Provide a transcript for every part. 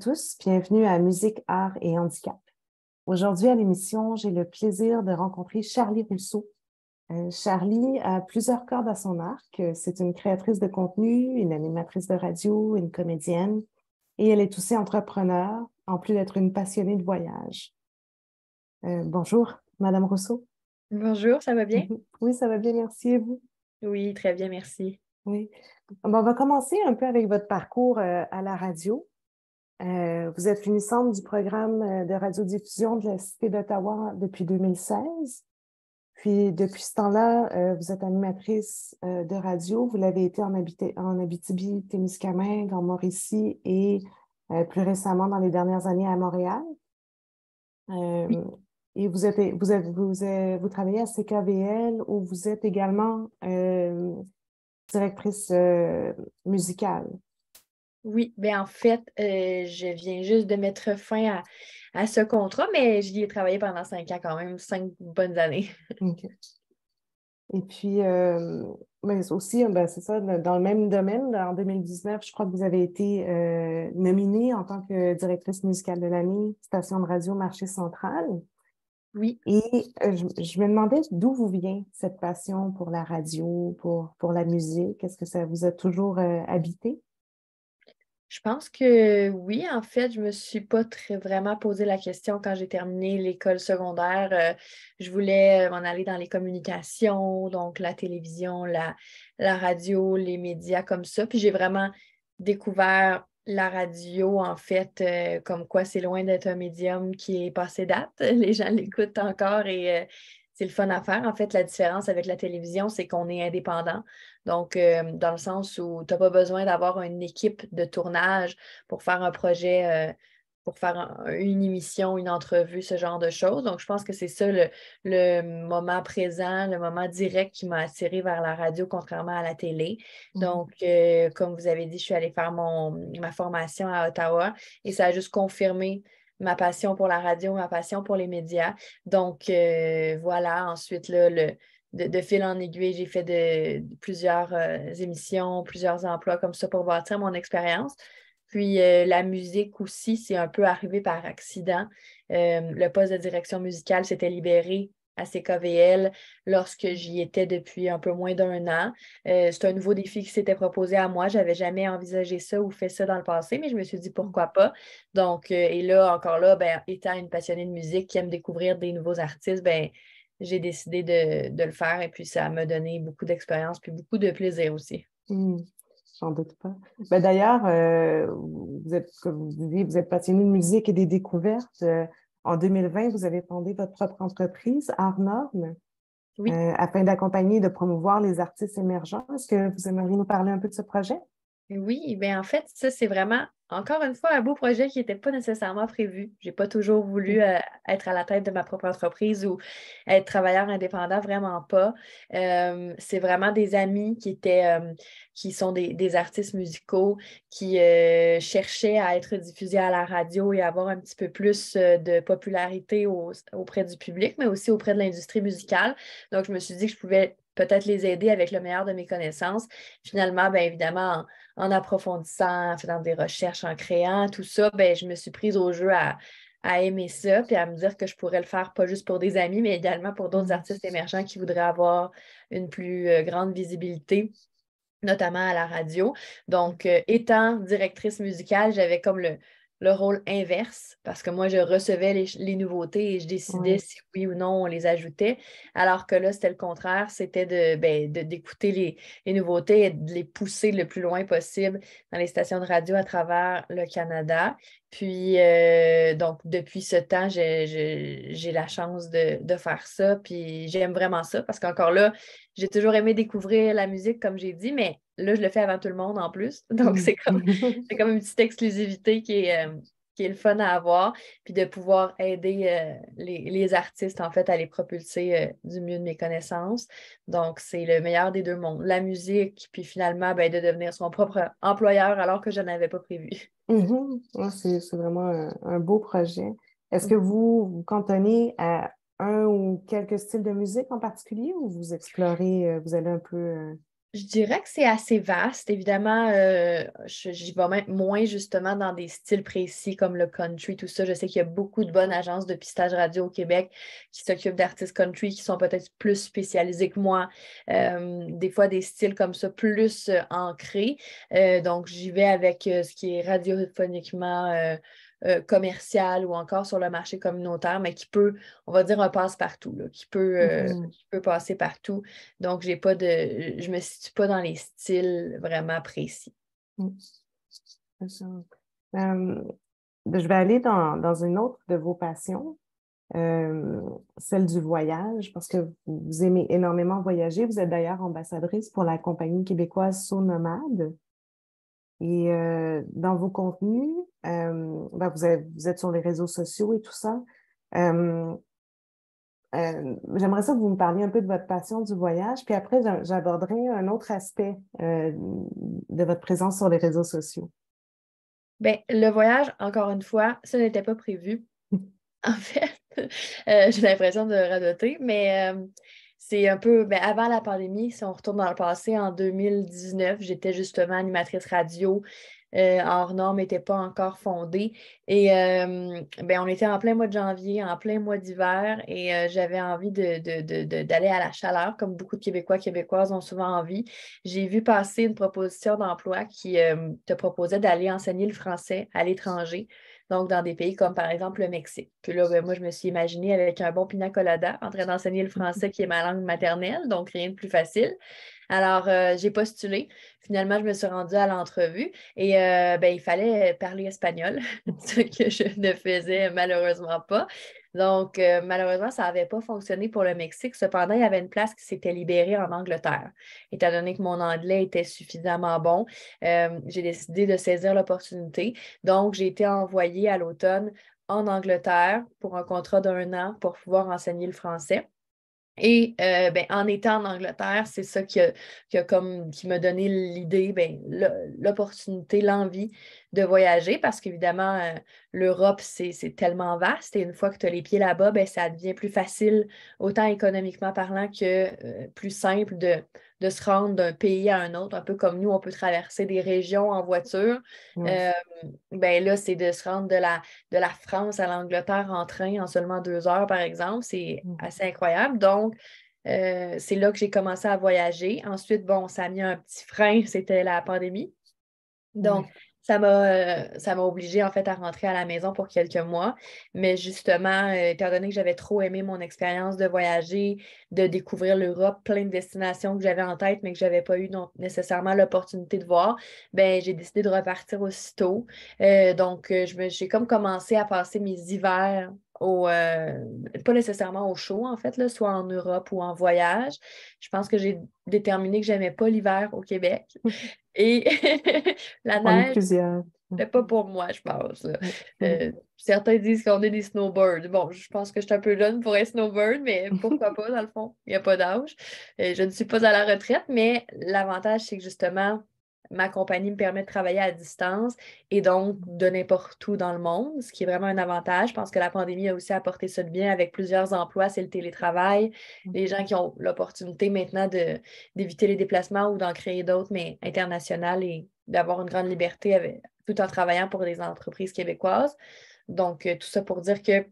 tous, bienvenue à Musique, Art et Handicap. Aujourd'hui à l'émission, j'ai le plaisir de rencontrer Charlie Rousseau. Charlie a plusieurs cordes à son arc. C'est une créatrice de contenu, une animatrice de radio, une comédienne et elle est aussi entrepreneur, en plus d'être une passionnée de voyage. Bonjour, Madame Rousseau. Bonjour, ça va bien? Oui, ça va bien, merci. Et vous? Oui, très bien, merci. Oui. Bon, on va commencer un peu avec votre parcours à la radio. Vous êtes finissante du programme de radiodiffusion de la Cité d'Ottawa depuis 2016. Puis, depuis ce temps-là, vous êtes animatrice de radio. Vous l'avez été en Abitibi-Témiscamingue, en Mauricie et plus récemment, dans les dernières années, à Montréal. Oui, Et vous travaillez à CKVL où vous êtes également directrice musicale. oui, bien en fait, je viens juste de mettre fin à ce contrat, mais j'y ai travaillé pendant 5 ans quand même, 5 bonnes années. OK. Et puis, mais aussi, ben, c'est ça, dans le même domaine, en 2019, je crois que vous avez été nominée en tant que directrice musicale de l'année, station de radio Marché Central. Oui. Et je me demandais d'où vous vient cette passion pour la radio, pour la musique. Est-ce que ça vous a toujours habité? Je pense que oui, en fait, je me suis pas très vraiment posé la question quand j'ai terminé l'école secondaire. Je voulais m'en aller dans les communications, donc la télévision, la radio, les médias comme ça. Puis j'ai vraiment découvert la radio, en fait, comme quoi c'est loin d'être un médium qui est passé date. Les gens l'écoutent encore et c'est le fun à faire. En fait, la différence avec la télévision, c'est qu'on est indépendant. Donc, dans le sens où tu n'as pas besoin d'avoir une équipe de tournage pour faire un projet, pour faire une émission, une entrevue, ce genre de choses. Donc, je pense que c'est ça le moment présent, le moment direct qui m'a attirée vers la radio, contrairement à la télé. Mhm. Donc, comme vous avez dit, je suis allée faire ma formation à Ottawa et ça a juste confirmé ma passion pour la radio, ma passion pour les médias. Donc, voilà, ensuite, là, de fil en aiguille, j'ai fait plusieurs émissions, plusieurs emplois comme ça pour bâtir mon expérience. Puis la musique aussi, c'est un peu arrivé par accident. Le poste de direction musicale s'était libéré à CKVL lorsque j'y étais depuis un peu moins d'un an. C'est un nouveau défi qui s'était proposé à moi. Je n'avais jamais envisagé ça ou fait ça dans le passé, mais je me suis dit pourquoi pas. Donc, et là, encore là, ben, étant une passionnée de musique qui aime découvrir des nouveaux artistes, ben, j'ai décidé de le faire et puis ça m'a donné beaucoup d'expérience puis beaucoup de plaisir aussi. Hmm, j'en doute pas. Ben, d'ailleurs, vous êtes, comme vous disiez, vous êtes passionné de musique et des découvertes. En 2020, vous avez fondé votre propre entreprise, Art Norme, Oui. afin d'accompagner et de promouvoir les artistes émergents. Est-ce que vous aimeriez nous parler un peu de ce projet? Oui, bien en fait, ça, c'est vraiment, encore une fois, un beau projet qui n'était pas nécessairement prévu. J'ai pas toujours voulu être à la tête de ma propre entreprise ou être travailleur indépendant, vraiment pas. C'est vraiment des amis qui sont des artistes musicaux qui cherchaient à être diffusés à la radio et avoir un petit peu plus de popularité auprès du public, mais aussi auprès de l'industrie musicale. Donc, je me suis dit que je pouvais peut-être les aider avec le meilleur de mes connaissances. Finalement, bien évidemment, en approfondissant, en faisant des recherches, en créant tout ça, ben, je me suis prise au jeu à aimer ça, puis à me dire que je pourrais le faire pas juste pour des amis, mais également pour d'autres Mhm. artistes émergents qui voudraient avoir une plus grande visibilité, notamment à la radio. Donc, étant directrice musicale, j'avais comme le rôle inverse parce que moi, je recevais les nouveautés et je décidais Oui. si oui ou non on les ajoutait. Alors que là, c'était le contraire, c'était d'écouter les nouveautés et de les pousser le plus loin possible dans les stations de radio à travers le Canada. Puis, donc, depuis ce temps, j'ai la chance de faire ça. Puis, j'aime vraiment ça parce qu'encore là, j'ai toujours aimé découvrir la musique, comme j'ai dit, mais là, je le fais avant tout le monde en plus. Donc, Mhm. c'est comme une petite exclusivité qui est le fun à avoir, puis de pouvoir aider les artistes, en fait, à les propulser du mieux de mes connaissanses. Donc, c'est le meilleur des deux mondes. La musique, puis finalement, ben, de devenir son propre employeur alors que je n'avais pas prévu. Mhm. Ouais, c'est vraiment un beau projet. Est-ce que vous vous cantonnez à un ou quelques styles de musique en particulier ou vous explorez, vous allez un peu... Je dirais que c'est assez vaste. Évidemment, j'y vais même moins justement dans des styles précis comme le country, tout ça. Je sais qu'il y a beaucoup de bonnes agences de pistage radio au Québec qui s'occupent d'artistes country qui sont peut-être plus spécialisés que moi. Des fois, des styles comme ça plus ancrés. Donc, j'y vais avec ce qui est radiophoniquement commercial ou encore sur le marché communautaire, mais qui peut, on va dire, un passe-partout, là, Mhm. qui peut passer partout. Donc, je me situe pas dans les styles vraiment précis. Mhm. C'est ça. Euh, je vais aller dans une autre de vos passions, euh, celle du voyage, parce que vous aimez énormément voyager. Vous êtes d'ailleurs ambassadrice pour la compagnie québécoise Saut Nomade. Et dans vos contenus, ben, vous êtes sur les réseaux sociaux et tout ça. Euh, J'aimerais ça que vous me parliez un peu de votre passion du voyage, puis après, j'aborderai un autre aspect de votre présence sur les réseaux sociaux. Ben, le voyage, encore une fois, ça n'était pas prévu. En fait, j'ai l'impression de radoter, mais c'est un peu, ben, avant la pandémie, si on retourne dans le passé, en 2019, j'étais justement animatrice radio. Hors norme n'était pas encore fondée. Et ben, on était en plein mois de janvier, en plein mois d'hiver, et j'avais envie d'aller à la chaleur, comme beaucoup de Québécois, Québécoises ont souvent envie. J'ai vu passer une proposition d'emploi qui te proposait d'aller enseigner le français à l'étranger, donc dans des pays comme par exemple le Mexique. Puis là, ben, moi, je me suis imaginée avec un bon pina colada en train d'enseigner le français qui est ma langue maternelle, donc rien de plus facile. Alors, j'ai postulé. Finalement, je me suis rendue à l'entrevue et ben, il fallait parler espagnol, ce que je ne faisais malheureusement pas. Donc, malheureusement, ça n'avait pas fonctionné pour le Mexique. Cependant, il y avait une place qui s'était libérée en Angleterre. Étant donné que mon anglais était suffisamment bon, j'ai décidé de saisir l'opportunité. Donc, j'ai été envoyée à l'automne en Angleterre pour un contrat d'un an pour pouvoir enseigner le français. Et ben, en étant en Angleterre, c'est ça qui m'a donné l'idée, ben, l'opportunité, l'envie de voyager parce qu'évidemment, l'Europe, c'est tellement vaste et une fois que tu as les pieds là-bas, ben, ça devient plus facile, autant économiquement parlant que plus simple de se rendre d'un pays à un autre, un peu comme nous, on peut traverser des régions en voiture. Oui. Euh, ben là, c'est de se rendre de la France à l'Angleterre en train en seulement 2 heures, par exemple. C'est assez incroyable. Donc, c'est là que j'ai commencé à voyager. Ensuite, bon, ça a mis un petit frein, c'était la pandémie. Donc, Oui. ça m'a obligée en fait à rentrer à la maison pour quelques mois. Mais justement, étant donné que j'avais trop aimé mon expérience de voyager, de découvrir l'Europe, plein de destinations que j'avais en tête, mais que je n'avais pas eu nécessairement l'opportunité de voir, ben, j'ai décidé de repartir aussitôt. Donc, j'ai comme commencé à passer mes hivers pas nécessairement au chaud, en fait, là, soit en Europe ou en voyage. Je pense que j'ai déterminé que j'aimais pas l'hiver au Québec. Et la On est neige, plusieurs. c'est pas pour moi, je pense, là. Oui. Certains disent qu'on est des snowbirds. Bon, je pense que je suis un peu jeune pour être snowbird, mais pourquoi pas, dans le fond? Il n'y a pas d'âge. Je ne suis pas à la retraite, mais l'avantage, c'est que justement, ma compagnie me permet de travailler à distance et donc de n'importe où dans le monde, ce qui est vraiment un avantage. Je pense que la pandémie a aussi apporté ça de bien avec plusieurs emplois, c'est le télétravail. Les gens qui ont l'opportunité maintenant d'éviter les déplacements ou d'en créer d'autres, mais internationales et d'avoir une grande liberté tout en travaillant pour des entreprises québécoises. Donc, tout ça pour dire que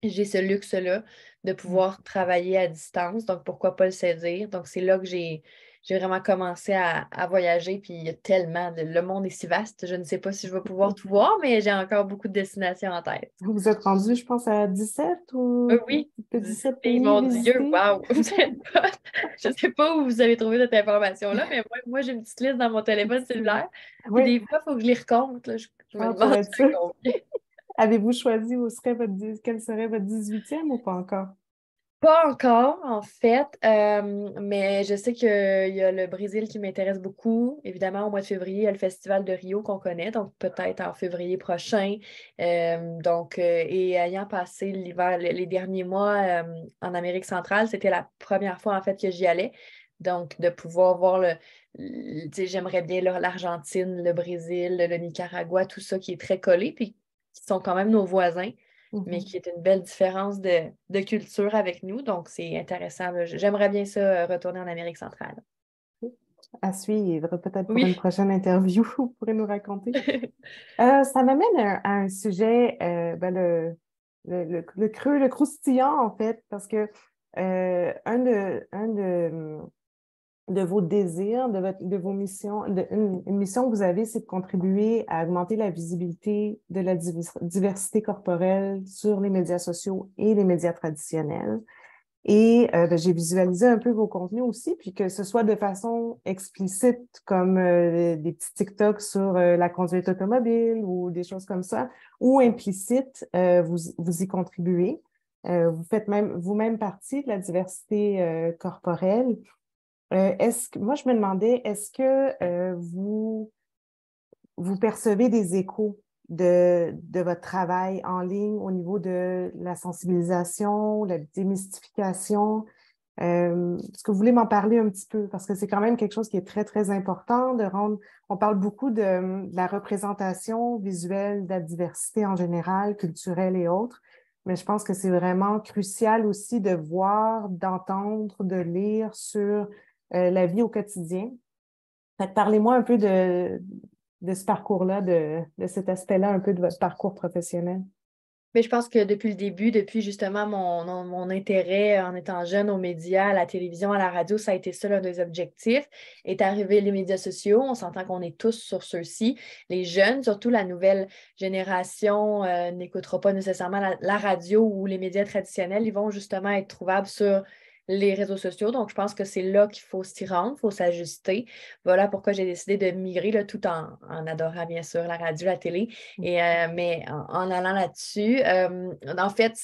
j'ai ce luxe-là de pouvoir travailler à distance. Donc, pourquoi pas le saisir? Donc, c'est là que j'ai vraiment commencé à voyager. Puis, il y a tellement le monde est si vaste. Je ne sais pas si je vais pouvoir tout voir, mais j'ai encore beaucoup de destinations en tête. Vous êtes rendu, je pense, à 17 ou Oui, 17 pays, pays mon Dieu, visités. wow! Je ne sais pas où vous avez trouvé cette information-là, mais moi j'ai une petite liste dans mon téléphone cellulaire. Puis Oui, des fois, il faut que je les recompte, là. Je me ah, pour demande être c'est sûr. combien. Avez-vous choisi quel serait votre 18e ou pas encore? Pas encore, en fait, mais je sais qu'il y a le Brésil qui m'intéresse beaucoup. Évidemment, au mois de février, il y a le Festival de Rio qu'on connaît, donc peut-être en février prochain. Et ayant passé l'hiver, les derniers mois en Amérique centrale, c'était la première fois en fait que j'y allais. Donc, de pouvoir voir tu sais, j'aimerais bien l'Argentine, le Brésil, le Nicaragua, tout ça qui est très collé, puis qui sont quand même nos voisins mais Mhm. qui est une belle différence de culture avec nous. Donc, c'est intéressant, là. J'aimerais bien ça retourner en Amérique centrale. À suivre, peut-être pour une Oui. prochaine interview, vous pourrez nous raconter. Ça m'amène à un sujet, le creux, le croustillant, en fait, parce que un de vos désirs, de vos missions, une mission que vous avez, c'est de contribuer à augmenter la visibilité de la diversité corporelle sur les médias sociaux et les médias traditionnels. Et j'ai visualisé un peu vos contenus aussi, puis que ce soit de façon explicite, comme des petits TikToks sur la conduite automobile ou des choses comme ça, ou implicite, vous y contribuez. Vous faites même vous-même partie de la diversité corporelle. Moi, je me demandais, est-ce que vous percevez des échos de votre travail en ligne au niveau de la sensibilisation, la démystification? Est-ce que vous voulez m'en parler un petit peu? Parce que c'est quand même quelque chose qui est très, très important de rendre. On parle beaucoup de la représentation visuelle, de la diversité en général, culturelle et autres, mais je pense que c'est vraiment crucial aussi de voir, d'entendre, de lire sur la vie au quotidien. Fait que parlez-moi un peu de ce parcours-là, de cet aspect-là, un peu de votre parcours professionnel. Mais je pense que depuis le début, depuis justement mon intérêt en étant jeune aux médias, à la télévision, à la radio, ça a été ça l'un des objectifs. Est arrivé les médias sociaux, on s'entend qu'on est tous sur ceux-ci. Les jeunes, surtout la nouvelle génération, n'écoutera pas nécessairement la radio ou les médias traditionnels. Ils vont justement être trouvables sur les réseaux sociaux. Donc, je pense que c'est là qu'il faut s'y rendre, il faut s'ajuster. Voilà pourquoi j'ai décidé de migrer là, tout en adorant, bien sûr, la radio, la télé. Mais en allant là-dessus, en fait,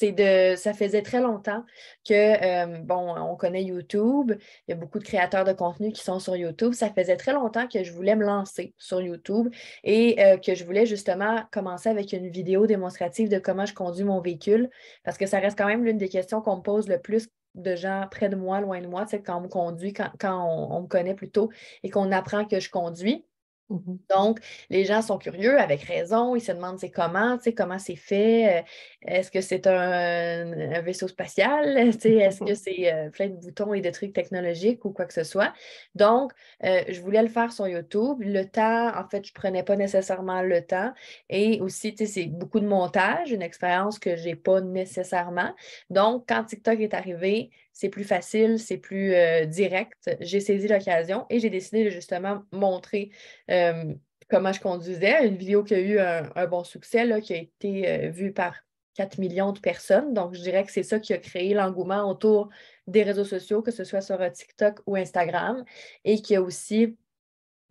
ça faisait très longtemps que, bon, on connaît YouTube, il y a beaucoup de créateurs de contenu qui sont sur YouTube. Ça faisait très longtemps que je voulais me lancer sur YouTube et que je voulais justement commencer avec une vidéo démonstrative de comment je conduis mon véhicule, parce que ça reste quand même l'une des questions qu'on me pose le plus de gens près de moi, loin de moi, c'est quand on me conduit, quand on me connaît plutôt et qu'on apprend que je conduis. Mhm. Donc, les gens sont curieux, avec raison. Ils se demandent c'est comment, tu sais, comment c'est fait. Est-ce que c'est un vaisseau spatial? Tu sais, est-ce que c'est plein de boutons et de trucs technologiques ou quoi que ce soit? Donc, je voulais le faire sur YouTube. Le temps, en fait, je ne prenais pas nécessairement le temps. Et aussi, tu sais, c'est beaucoup de montage, une expérience que je n'ai pas nécessairement. Donc, quand TikTok est arrivé, c'est plus facile, c'est plus direct. J'ai saisi l'occasion et j'ai décidé de justement montrer euh, comment je conduisais. Une vidéo qui a eu un bon succès, là, qui a été vue par 4 millions de personnes. Donc, je dirais que c'est ça qui a créé l'engouement autour des réseaux sociaux, que ce soit sur TikTok ou Instagram, et qui a aussi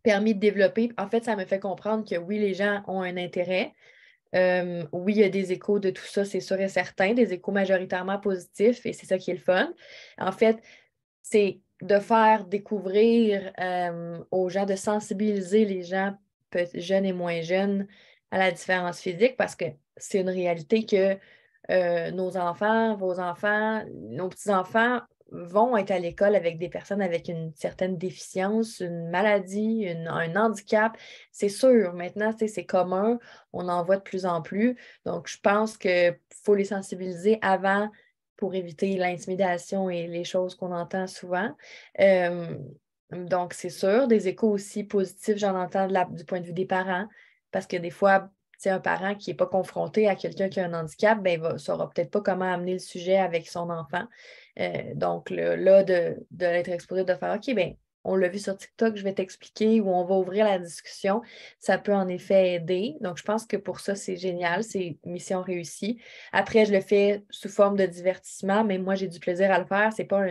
permis de développer. En fait, ça me fait comprendre que oui, les gens ont un intérêt. Oui, il y a des échos de tout ça, c'est sûr et certain, des échos majoritairement positifs, et c'est ça qui est le fun. En fait, c'est de faire découvrir aux gens, de sensibiliser les gens, jeunes et moins jeunes, à la différence physique, parce que c'est une réalité que nos enfants, vos enfants, nos petits-enfants vont être à l'école avec des personnes avec une certaine déficience, une maladie, un handicap. C'est sûr, maintenant, tu sais, c'est commun, on en voit de plus en plus. Donc, je pense qu'il faut les sensibiliser avant pour éviter l'intimidation et les choses qu'on entend souvent. Euh, donc, c'est sûr, des échos aussi positifs, j'en entends du point de vue des parents, parce que des fois, c'est un parent qui n'est pas confronté à quelqu'un qui a un handicap, ben, il ne saura peut-être pas comment amener le sujet avec son enfant. Donc, là, de l'être exposé, de faire OK, ben, on l'a vu sur TikTok, je vais t'expliquer ou on va ouvrir la discussion. Ça peut en effet aider. Donc, je pense que pour ça, c'est génial. C'est mission réussie. Après, je le fais sous forme de divertissement, mais moi, j'ai du plaisir à le faire. Ce n'est pas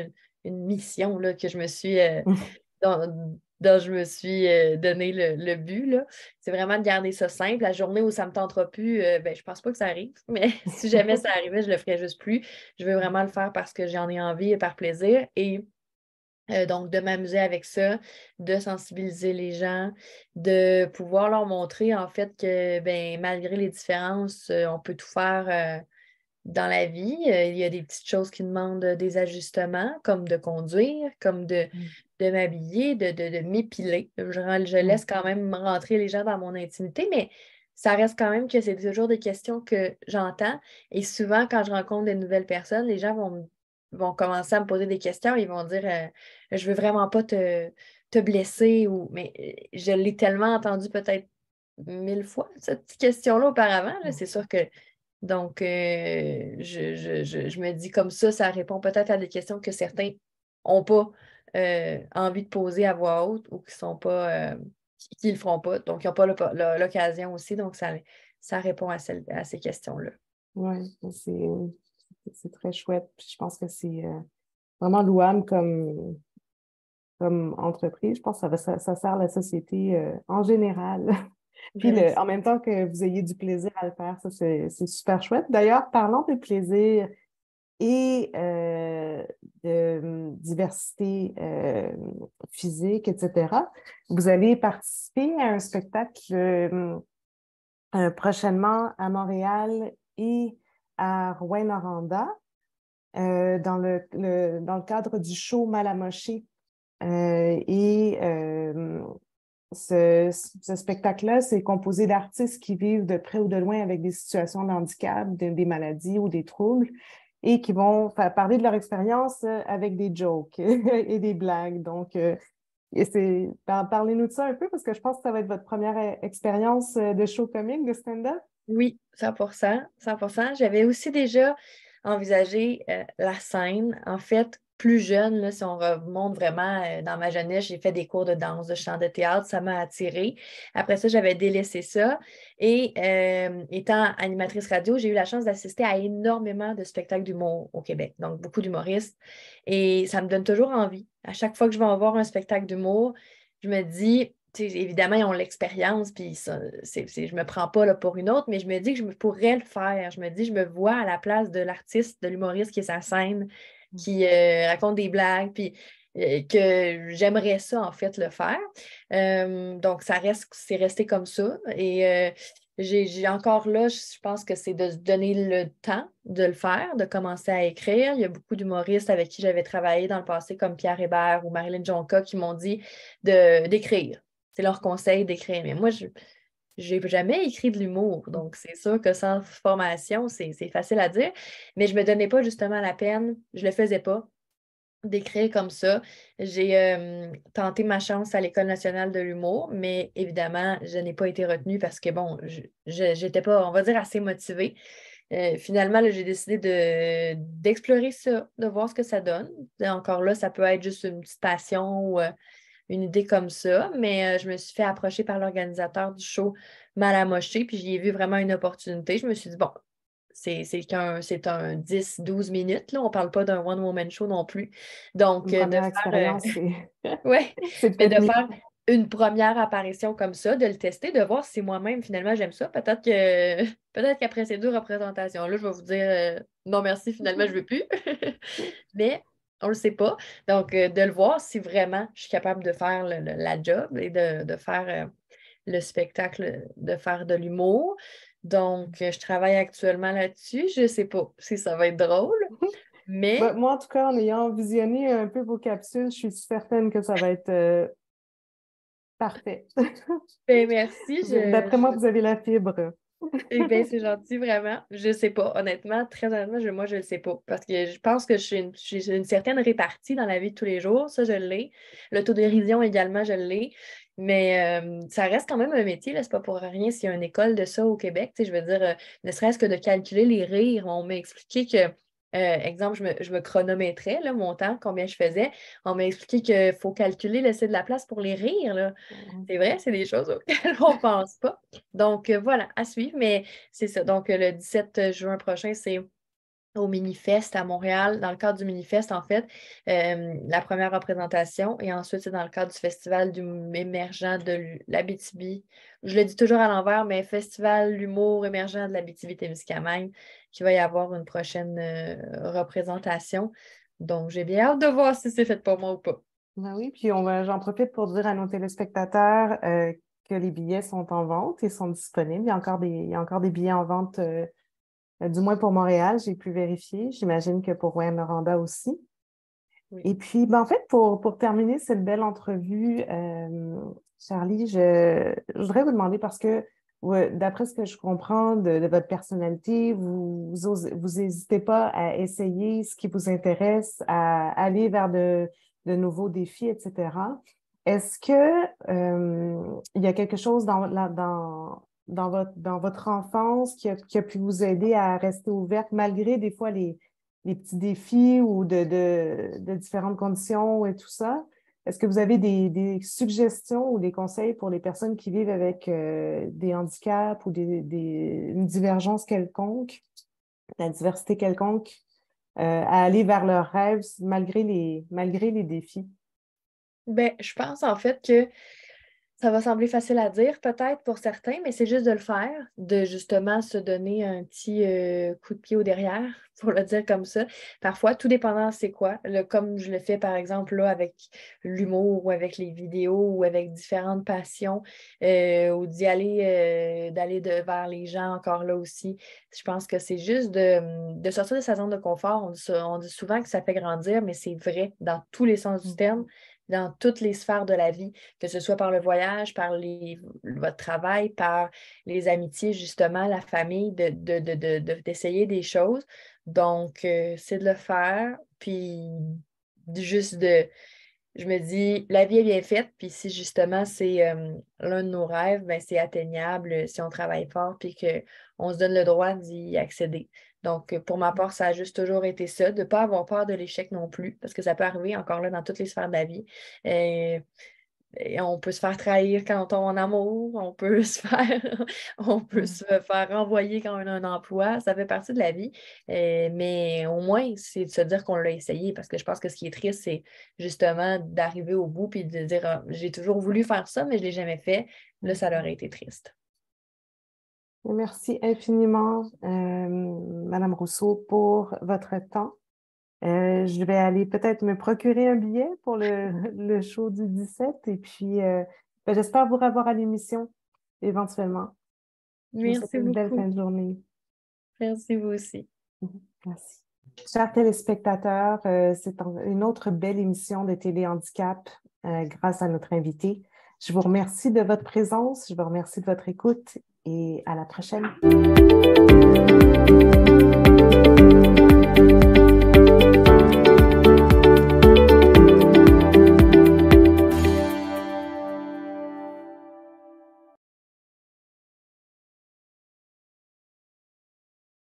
une mission là, que je me suis dont je me suis donné le but, là. C'est vraiment de garder ça simple. La journée où ça ne me tentera plus, ben, je ne pense pas que ça arrive, mais si jamais ça arrivait, je ne le ferais juste plus. Je veux vraiment le faire parce que j'en ai envie et par plaisir. Et donc, de m'amuser avec ça, de sensibiliser les gens, de pouvoir leur montrer en fait que ben, malgré les différences, on peut tout faire dans la vie. Il y a des petites choses qui demandent des ajustements, comme de conduire, comme de m'habiller, de m'épiler. Je laisse quand même rentrer les gens dans mon intimité, mais ça reste quand même que c'est toujours des questions que j'entends. Et souvent, quand je rencontre de nouvelles personnes, les gens vont commencer à me poser des questions. Ils vont dire je veux vraiment pas te te blesser ou. Mais je l'ai tellement entendu peut-être 1000 fois, cette petite question-là auparavant. Là. C'est sûr que. Donc, je me dis comme ça répond peut-être à des questions que certains n'ont pas envie de poser à voix haute ou qui sont pas. Qui le feront pas. Donc, ils n'ont pas l'occasion aussi. Donc, ça répond à ces questions-là. Oui, c'est très chouette. Puis je pense que c'est vraiment louable comme entreprise. Je pense que ça sert la société en général. Puis Merci. en même temps que vous ayez du plaisir à le faire, ça, c'est super chouette. D'ailleurs, parlons de plaisir et de diversité physique, etc. Vous allez participer à un spectacle prochainement à Montréal et à Rouyn-Noranda dans le cadre du show Malamoché. Ce spectacle-là, c'est composé d'artistes qui vivent de près ou de loin avec des situations de handicap, des maladies ou des troubles et qui vont faire parler de leur expérience avec des jokes et des blagues. Donc, parlez-nous de ça un peu parce que je pense que ça va être votre première expérience de show comique, de stand-up. Oui, 100%, 100%. J'avais aussi déjà envisagé la scène. En fait, plus jeune, là, si on remonte vraiment dans ma jeunesse, j'ai fait des cours de danse, de chant, de théâtre. Ça m'a attirée. Après ça, j'avais délaissé ça. Et étant animatrice radio, j'ai eu la chance d'assister à énormément de spectacles d'humour au Québec. Donc, beaucoup d'humoristes. Et ça me donne toujours envie. À chaque fois que je vais en voir un spectacle d'humour, je me dis, évidemment, ils ont l'expérience, puis ça, je me prends pas là, pour une autre, mais je me dis que je pourrais le faire. Je me dis, je me vois à la place de l'artiste, de l'humoriste qui est sa scène, qui raconte des blagues, puis que j'aimerais ça, en fait, le faire. Donc, c'est resté comme ça. Et j'ai encore là, je pense que c'est de se donner le temps de le faire, de commencer à écrire. Il y a beaucoup d'humoristes avec qui j'avais travaillé dans le passé, comme Pierre Hébert ou Marilyn Jonca, qui m'ont dit d'écrire. C'est leur conseil d'écrire. Mais moi, je n'ai jamais écrit de l'humour. Donc, c'est sûr que sans formation, c'est facile à dire. Mais je ne me donnais pas justement la peine. Je ne le faisais pas d'écrire comme ça. J'ai tenté ma chance à l'École nationale de l'humour, mais évidemment, je n'ai pas été retenue parce que, bon, je n'étais pas, on va dire, assez motivée. Finalement, là, j'ai décidé d'explorer ça, de voir ce que ça donne. Encore là, ça peut être juste une petite passion ou une idée comme ça, mais je me suis fait approcher par l'organisateur du show Malamoché, puis j'y ai vu vraiment une opportunité. Je me suis dit, bon, c'est un 10-12 minutes, là. On ne parle pas d'un one-woman show non plus. Donc, Une première expérience, ouais, c'est mais de peut-être mieux. faire une première apparition comme ça, de le tester, de voir si moi-même, finalement, j'aime ça. Peut-être qu'après ces 2 représentations-là, je vais vous dire non, merci, finalement, je ne veux plus. Mais on ne le sait pas. Donc, de le voir si vraiment je suis capable de faire la job et de faire le spectacle, de faire de l'humour. Donc, je travaille actuellement là-dessus. Je ne sais pas si ça va être drôle, Ben, mais moi, en tout cas, en ayant visionné un peu vos capsules, je suis certaine que ça va être parfait. ben, merci. D'après moi, vous avez la fibre. Eh bien, c'est gentil, vraiment. Je sais pas, honnêtement, très honnêtement, moi, je le sais pas. Parce que je pense que j'ai une certaine répartie dans la vie de tous les jours. Ça, je l'ai. L'autodérision également, je l'ai. Mais ça reste quand même un métier, là. C'est pas pour rien s'il y a une école de ça au Québec. Tu sais, je veux dire, ne serait-ce que de calculer les rires. On m'a expliqué que, exemple, je me chronométrais, là, mon temps, combien je faisais. On m'a expliqué qu'il faut calculer, laisser de la place pour les rires, là. C'est vrai, c'est des choses auxquelles on pense pas. Donc, voilà, à suivre, mais c'est ça. Donc, le 17 juin prochain, c'est au Minifest à Montréal. Dans le cadre du Minifest, en fait, la première représentation. Et ensuite, c'est dans le cadre du Festival du émergent de l'Abitibi. Je le dis toujours à l'envers, mais Festival l'humour émergent de l'Abitibi-Témiscamingue, qui va y avoir une prochaine représentation. Donc, j'ai bien hâte de voir si c'est fait pour moi ou pas. Ben oui, puis j'en profite pour dire à nos téléspectateurs que les billets sont en vente et sont disponibles. Il y a encore des billets en vente, du moins pour Montréal, j'ai pu vérifier. J'imagine que pour Rouen-Noranda aussi. Oui. Et puis, ben, en fait, pour terminer cette belle entrevue, Charlie, je voudrais vous demander parce que ouais, d'après ce que je comprends de votre personnalité, vous n'hésitez pas à essayer ce qui vous intéresse, à aller vers de nouveaux défis, etc. Est-ce que il y a quelque chose dans votre enfance qui a pu vous aider à rester ouverte malgré des fois les petits défis ou de différentes conditions et tout ça? Est-ce que vous avez des suggestions ou des conseils pour les personnes qui vivent avec des handicaps ou une divergence quelconque, la diversité quelconque, à aller vers leurs rêves malgré les défis? Ben, je pense en fait que ça va sembler facile à dire peut-être pour certains, mais c'est juste de le faire, de justement se donner un petit coup de pied au derrière, pour le dire comme ça. Parfois, tout dépendant c'est quoi, comme je le fais par exemple là avec l'humour ou avec les vidéos ou avec différentes passions, ou vers les gens encore là aussi. Je pense que c'est juste de sortir de sa zone de confort. On dit souvent que ça fait grandir, mais c'est vrai dans tous les sens du terme, dans toutes les sphères de la vie, que ce soit par le voyage, votre travail, par les amitiés, justement, la famille, d'essayer des choses. Donc, c'est de le faire, puis juste je me dis, la vie est bien faite, puis si justement c'est l'un de nos rêves, ben, c'est atteignable si on travaille fort, puis qu'on se donne le droit d'y accéder. Donc, pour ma part, ça a juste toujours été ça, de ne pas avoir peur de l'échec non plus, parce que ça peut arriver encore là dans toutes les sphères de la vie. Et on peut se faire trahir quand on tombe en amour, on peut se faire renvoyer quand on a un emploi, ça fait partie de la vie. Mais au moins, c'est de se dire qu'on l'a essayé, parce que je pense que ce qui est triste, c'est justement d'arriver au bout puis de dire ah, j'ai toujours voulu faire ça, mais je ne l'ai jamais fait. Là, ça leur a été triste. Merci infiniment, Madame Rousseau, pour votre temps. Je vais aller peut-être me procurer un billet pour le show du 17 et puis ben, j'espère vous revoir à l'émission éventuellement. Je vous souhaite Merci une belle beaucoup. fin de journée. Merci vous aussi. Merci. Chers téléspectateurs, c'est une autre belle émission de Télé Handicap grâce à notre invité. Je vous remercie de votre présence, je vous remercie de votre écoute et à la prochaine.